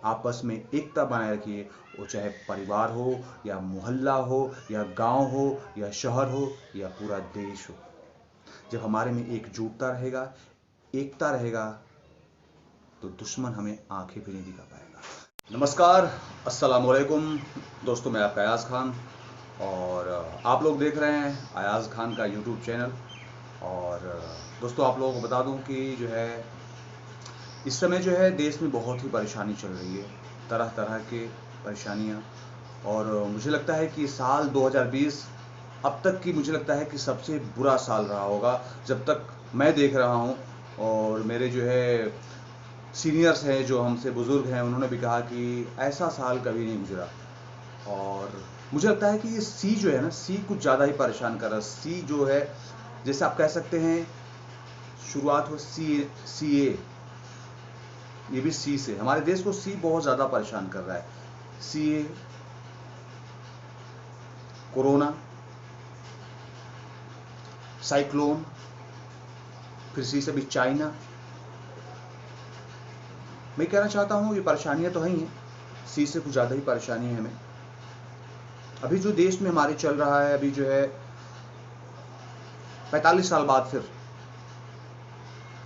आपस में एकता बनाए रखिए। वो चाहे परिवार हो या मोहल्ला हो या गांव हो या शहर हो या पूरा देश हो। जब हमारे में एकजुटता रहेगा, एकता रहेगा, तो दुश्मन हमें आंखें भी नहीं दिखा पाएगा। नमस्कार, अस्सलाम वालेकुम दोस्तों, मैं आपका अयाज खान और आप लोग देख रहे हैं अयाज खान का यूट्यूब चैनल। और दोस्तों, आप लोगों को बता दूं कि जो है इस समय जो है देश में बहुत ही परेशानी चल रही है, तरह तरह के परेशानियां। और मुझे लगता है कि साल 2020 अब तक की मुझे लगता है कि सबसे बुरा साल रहा होगा जब तक मैं देख रहा हूं। और मेरे जो है सीनियर्स हैं, जो हमसे बुजुर्ग हैं, उन्होंने भी कहा कि ऐसा साल कभी नहीं गुजरा। और मुझे लगता है कि ये सी जो है ना, सी कुछ ज़्यादा ही परेशान कर रहा है। सी जो है, जैसे आप कह सकते हैं शुरुआत हो सी ए, ये भी सी से। हमारे देश को सी बहुत ज़्यादा परेशान कर रहा है। सी ए, कोरोना, साइक्लोन, फिर सी से भी चाइना। मैं कहना चाहता हूँ ये परेशानियां तो हैं ही, सी से कुछ ज़्यादा ही परेशानी है हमें। अभी जो देश में हमारे चल रहा है, अभी जो है 45 साल बाद फिर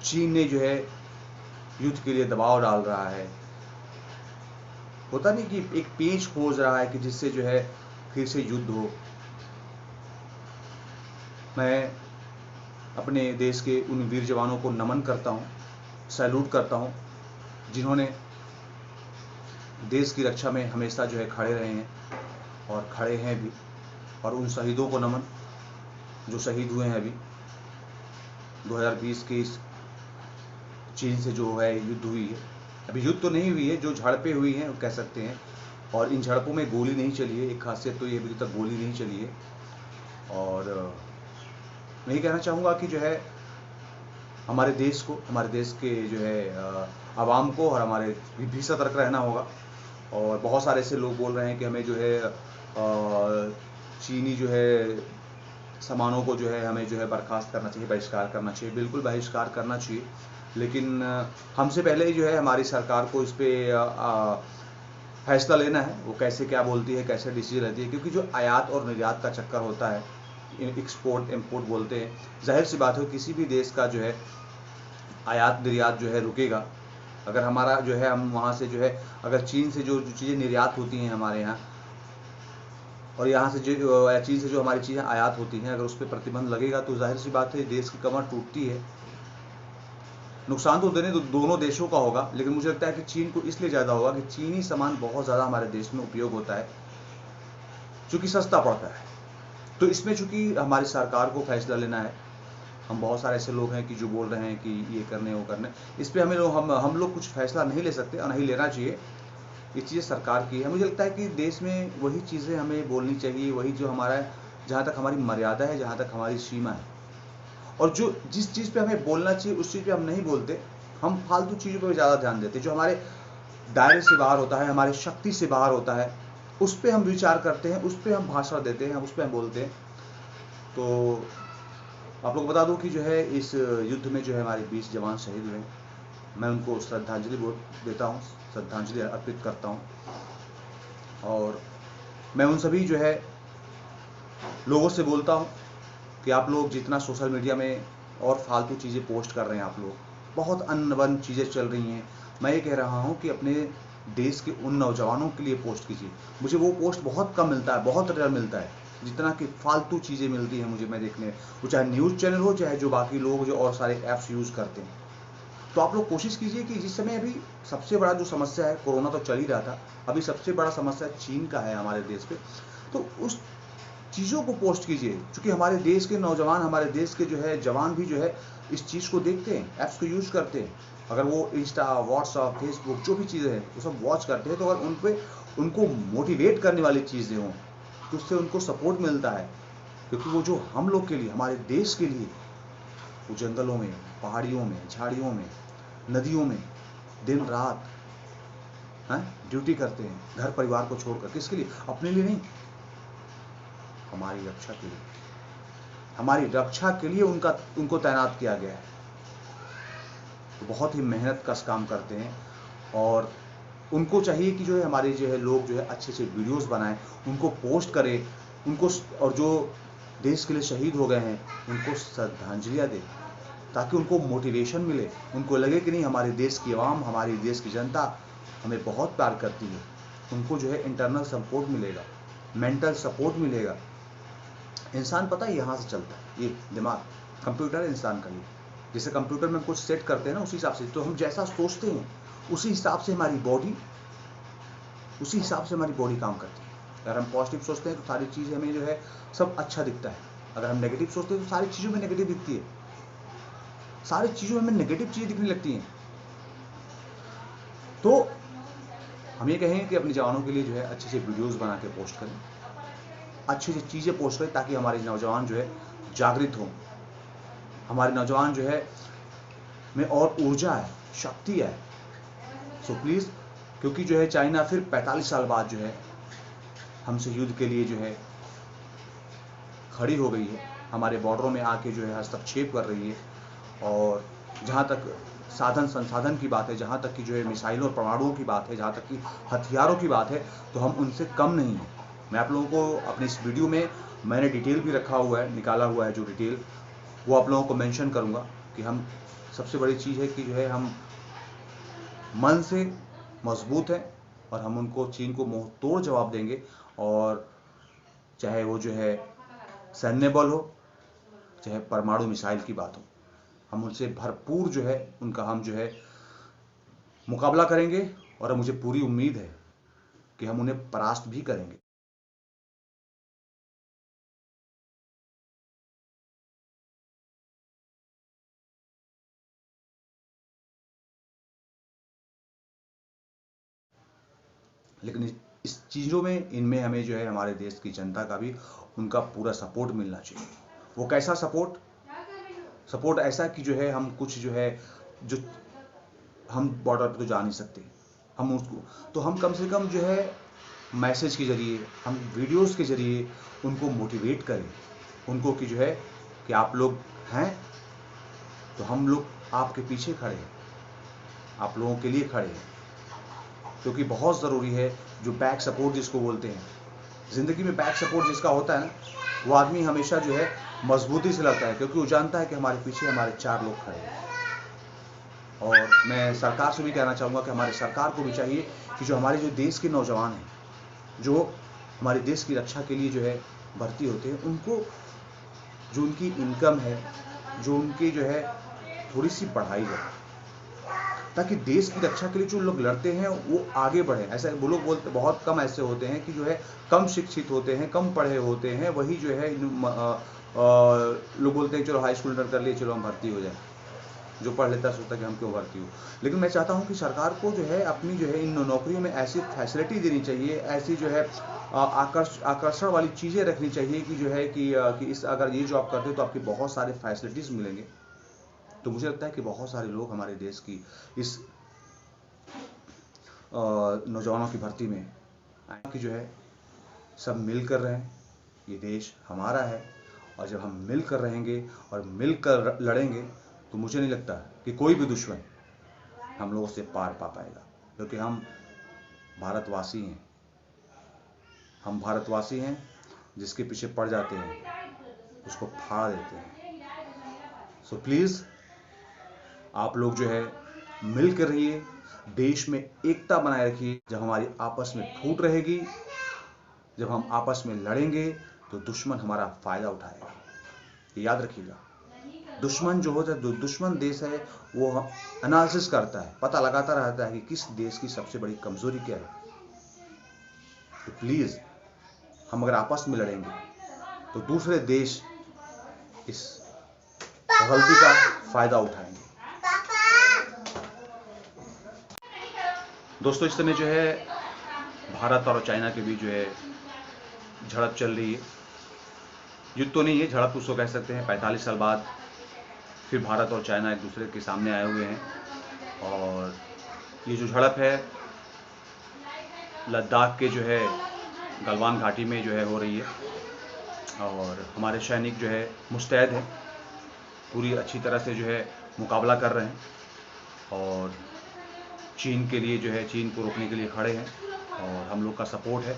चीन ने जो है युद्ध के लिए दबाव डाल रहा है। होता नहीं कि एक पेंच खोज रहा है कि जिससे जो है फिर से युद्ध हो। मैं अपने देश के उन वीर जवानों को नमन करता हूँ, सैल्यूट करता हूँ, जिन्होंने देश की रक्षा में हमेशा जो है खड़े रहे हैं और खड़े हैं भी। और उन शहीदों को नमन जो शहीद हुए हैं अभी 2020 के इस चीन से जो है युद्ध हुई है। अभी युद्ध तो नहीं हुई है, जो झड़पें हुई हैं वो कह सकते हैं। और इन झड़पों में गोली नहीं चली है, एक खासियत तो ये अभी तक गोली नहीं चली है। और मैं ये कहना चाहूँगा कि जो है हमारे देश को, हमारे देश के जो है आवाम को और हमारे भी सतर्क रहना होगा। और बहुत सारे ऐसे लोग बोल रहे हैं कि हमें जो है चीनी जो है सामानों को जो है हमें जो है बर्खास्त करना चाहिए, बहिष्कार करना चाहिए। बिल्कुल बहिष्कार करना चाहिए, लेकिन हमसे पहले ही जो है हमारी सरकार को इस पर फैसला लेना है। वो कैसे क्या बोलती है, कैसे डिसीजन लेती है, क्योंकि जो आयात और निर्यात का चक्कर होता है, एक्सपोर्ट इम्पोर्ट बोलते हैं, जाहिर सी बात है किसी भी देश का जो है आयात निर्यात जो है रुकेगा। अगर हमारा जो है हम वहाँ से जो है अगर चीन से जो चीज़ें निर्यात होती हैं हमारे यहाँ, और यहाँ से जो चीन से जो हमारी चीज़ें आयात होती हैं, अगर उस पर प्रतिबंध लगेगा तो जाहिर सी बात है देश की कमर टूटती है। नुकसान तो दोनों देशों का होगा, लेकिन मुझे लगता है कि चीन को इसलिए ज़्यादा होगा कि चीनी सामान बहुत ज़्यादा हमारे देश में उपयोग होता है, चूँकि सस्ता पड़ता है। तो इसमें चूँकि हमारी सरकार को फैसला लेना है। हम बहुत सारे ऐसे लोग हैं कि जो बोल रहे हैं कि ये करने वो करने, इस पर हम लोग कुछ फैसला नहीं ले सकते और नहीं लेना चाहिए। ये चीज़ें सरकार की है। मुझे लगता है कि देश में वही चीज़ें हमें बोलनी चाहिए, वही जो हमारा जहाँ तक हमारी मर्यादा है, जहाँ तक हमारी सीमा है। और जो जिस चीज़ पे हमें बोलना चाहिए उस चीज़ पे हम नहीं बोलते, हम फालतू चीज़ों पर ज़्यादा ध्यान देते। जो हमारे दायरे से बाहर होता है, हमारी शक्ति से बाहर होता है, उस पर हम विचार करते हैं, उस पर हम भाषण देते हैं, उस पर हम बोलते हैं। तो आप लोग बता दूं कि जो है इस युद्ध में जो है हमारे 20 जवान शहीद हुए। मैं उनको श्रद्धांजलि देता हूँ, श्रद्धांजलि अर्पित करता हूँ। और मैं उन सभी जो है लोगों से बोलता हूँ कि आप लोग जितना सोशल मीडिया में और फालतू चीज़ें पोस्ट कर रहे हैं, आप लोग बहुत अनबन चीज़ें चल रही हैं, मैं ये कह रहा हूँ कि अपने देश के उन नौजवानों के लिए पोस्ट कीजिए। मुझे वो पोस्ट बहुत कम मिलता है, बहुत रेयर मिलता है, जितना कि फालतू चीज़ें मिलती हैं मुझे, मैं देखने, वो चाहे न्यूज़ चैनल हो, चाहे जो बाकी लोग जो और सारे ऐप्स यूज़ करते हैं। तो आप लोग कोशिश कीजिए कि जिस समय अभी सबसे बड़ा जो समस्या है, कोरोना तो चल ही रहा था, अभी सबसे बड़ा समस्या चीन का है हमारे देश पे, तो उस चीज़ों को पोस्ट कीजिए। क्योंकि हमारे देश के नौजवान, हमारे देश के जो है जवान भी जो है इस चीज़ को देखते हैं, ऐप्स को यूज़ करते हैं। अगर वो इंस्टा, व्हाट्सअप, फेसबुक जो भी चीज़ें हैं वो सब वॉच करते हैं, तो अगर उन पर उनको मोटिवेट करने वाली चीज़ें हों तो उससे उनको सपोर्ट मिलता है। क्योंकि वो जो हम लोग के लिए, हमारे देश के लिए, वो जंगलों में, पहाड़ियों में, झाड़ियों में, नदियों में दिन रात ड्यूटी करते हैं, घर परिवार को छोड़कर। किसके लिए? अपने लिए नहीं, हमारी रक्षा के लिए। हमारी रक्षा के लिए उनको तैनात किया गया है। तो बहुत ही मेहनत कश काम करते हैं। और उनको चाहिए कि जो है हमारे जो है लोग जो है अच्छे से वीडियोस बनाएं, उनको पोस्ट करें, उनको और जो देश के लिए शहीद हो गए हैं उनको श्रद्धांजलियाँ दें, ताकि उनको मोटिवेशन मिले, उनको लगे कि नहीं हमारे देश की आवाम, हमारे देश की जनता हमें बहुत प्यार करती है। उनको जो है इंटरनल सपोर्ट मिलेगा, मेंटल सपोर्ट मिलेगा। इंसान पता है यहाँ से चलता है, ये दिमाग, कंप्यूटर है इंसान का। ये जैसे कंप्यूटर में कुछ सेट करते हैं ना, उसी हिसाब से तो हम जैसा सोचते हैं उसी हिसाब से हमारी बॉडी काम करती है। अगर हम पॉजिटिव सोचते हैं तो सारी चीज़ हमें जो है सब अच्छा दिखता है। अगर हम नेगेटिव सोचते हैं तो सारी चीज़ों में नेगेटिव दिखती है, सारी चीज़ों में नेगेटिव चीज़ें दिखने लगती हैं। तो हम ये कहेंगे कि अपने जवानों के लिए जो है अच्छे से वीडियोस बना के पोस्ट करें, अच्छी अच्छी चीज़ें पोस्ट करें, ताकि हमारे नौजवान जो है जागृत हों, हमारे नौजवान जो है में और ऊर्जा है, शक्ति है। सो प्लीज़, क्योंकि जो है चाइना फिर 45 साल बाद जो है हमसे युद्ध के लिए जो है खड़ी हो गई है, हमारे बॉर्डरों में आके जो है हस्तक्षेप कर रही है। और जहाँ तक साधन संसाधन की बात है, जहाँ तक कि जो है मिसाइलों और परमाणुओं की बात है, जहाँ तक कि हथियारों की बात है, तो हम उनसे कम नहीं हैं। मैं आप लोगों को अपनी इस वीडियो में मैंने डिटेल भी रखा हुआ है, निकाला हुआ है जो डिटेल, वो आप लोगों को मेंशन करूँगा कि हम, सबसे बड़ी चीज़ है कि जो है हम मन से मजबूत हैं और हम उनको, चीन को मुंह तोड़ जवाब देंगे। और चाहे वो जो है सैन्य बल हो, चाहे परमाणु मिसाइल की बात हो, हम उनसे भरपूर जो है उनका हम जो है मुकाबला करेंगे। और मुझे पूरी उम्मीद है कि हम उन्हें परास्त भी करेंगे। लेकिन इस चीज़ों में, इनमें हमें जो है हमारे देश की जनता का भी उनका पूरा सपोर्ट मिलना चाहिए। वो कैसा सपोर्ट? सपोर्ट ऐसा कि जो है हम कुछ जो है, जो हम बॉर्डर पर तो जा नहीं सकते, हम उसको, तो हम कम से कम जो है मैसेज के ज़रिए, हम वीडियोस के ज़रिए उनको मोटिवेट करें, उनको कि जो है कि आप लोग हैं तो हम लोग आपके पीछे खड़े हैं, आप लोगों के लिए खड़े हैं। क्योंकि बहुत ज़रूरी है जो बैक सपोर्ट जिसको बोलते हैं, ज़िंदगी में बैक सपोर्ट जिसका होता है ना, वो आदमी हमेशा जो है मजबूती से लड़ता है, क्योंकि वो जानता है कि हमारे पीछे हमारे 4 लोग खड़े हैं। और मैं सरकार से भी कहना चाहूँगा कि हमारी सरकार को भी चाहिए कि जो हमारे जो देश के नौजवान हैं, जो हमारे देश की रक्षा के लिए जो है भर्ती होते हैं, उनको जो उनकी इनकम है, जो उनकी जो है थोड़ी सी बढ़ाई जाए, ताकि देश की रक्षा के लिए जो लोग लड़ते हैं वो आगे बढ़े। ऐसा वो लोग बोलते, बहुत कम ऐसे होते हैं कि जो है कम शिक्षित होते हैं, कम पढ़े होते हैं, वही जो है लोग बोलते हैं चलो हाई स्कूल कर लिए, चलो हम भर्ती हो जाए। जो पढ़ लेता है सोचता कि हम क्यों भर्ती हो। लेकिन मैं चाहता हूं कि सरकार को जो है अपनी जो है इन नौकरियों में ऐसी फैसिलिटी देनी चाहिए, ऐसी जो है आकर्षण वाली चीज़ें रखनी चाहिए कि जो है कि इस, अगर ये जॉब करते हो तो आपकी बहुत सारे फैसिलिटीज़ मिलेंगे। तो मुझे लगता है कि बहुत सारे लोग हमारे देश की इस नौजवानों की भर्ती में कि जो है सब मिल कर रहें। ये देश हमारा है, और जब हम मिल कर रहेंगे और मिलकर लड़ेंगे तो मुझे नहीं लगता कि कोई भी दुश्मन हम लोगों से पार पा पाएगा, क्योंकि हम भारतवासी हैं। हम भारतवासी हैं, जिसके पीछे पड़ जाते हैं उसको फाड़ देते हैं। सो प्लीज़ आप लोग जो है मिल कर रहिए, देश में एकता बनाए रखिए। जब हमारी आपस में फूट रहेगी, जब हम आपस में लड़ेंगे तो दुश्मन हमारा फ़ायदा उठाएगा। ये याद रखिएगा। दुश्मन जो होता है, दुश्मन देश है, वो एनालिसिस करता है, पता लगाता रहता है कि किस देश की सबसे बड़ी कमज़ोरी क्या है। तो प्लीज़ हम अगर आपस में लड़ेंगे तो दूसरे देश इस गलती का फ़ायदा उठाएंगे। दोस्तों, इस समय जो है भारत और चाइना के बीच जो है झड़प चल रही है। युद्ध तो नहीं है, झड़प उसको कह सकते हैं। 45 साल बाद फिर भारत और चाइना एक दूसरे के सामने आए हुए हैं। और ये जो झड़प है लद्दाख के जो है गलवान घाटी में जो है हो रही है। और हमारे सैनिक जो है मुस्तैद हैं, पूरी अच्छी तरह से जो है मुकाबला कर रहे हैं। और चीन के लिए जो है, चीन को रोकने के लिए खड़े हैं और हम लोग का सपोर्ट है।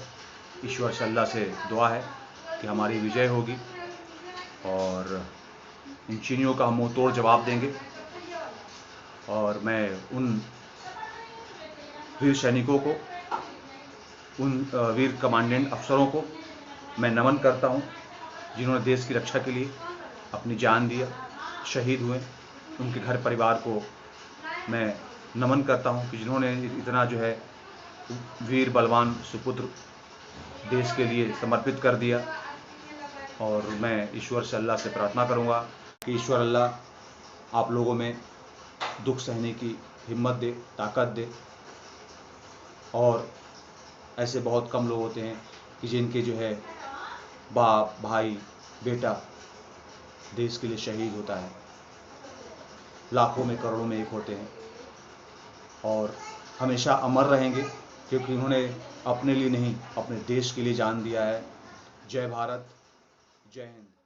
ईश्वर से, अल्लाह से दुआ है कि हमारी विजय होगी और इन चीनियों का हम मुंह तोड़ जवाब देंगे। और मैं उन वीर सैनिकों को, उन वीर कमांडेंट अफसरों को मैं नमन करता हूं, जिन्होंने देश की रक्षा के लिए अपनी जान दिया, शहीद हुए। उनके घर परिवार को मैं नमन करता हूं कि जिन्होंने इतना जो है वीर बलवान सुपुत्र देश के लिए समर्पित कर दिया। और मैं ईश्वर से, अल्लाह से प्रार्थना करूंगा कि ईश्वर अल्लाह आप लोगों में दुख सहने की हिम्मत दे, ताकत दे। और ऐसे बहुत कम लोग होते हैं कि जिनके जो है बाप, भाई, बेटा देश के लिए शहीद होता है। लाखों में, करोड़ों में एक होते हैं और हमेशा अमर रहेंगे, क्योंकि उन्होंने अपने लिए नहीं, अपने देश के लिए जान दिया है। जय भारत, जय हिंद।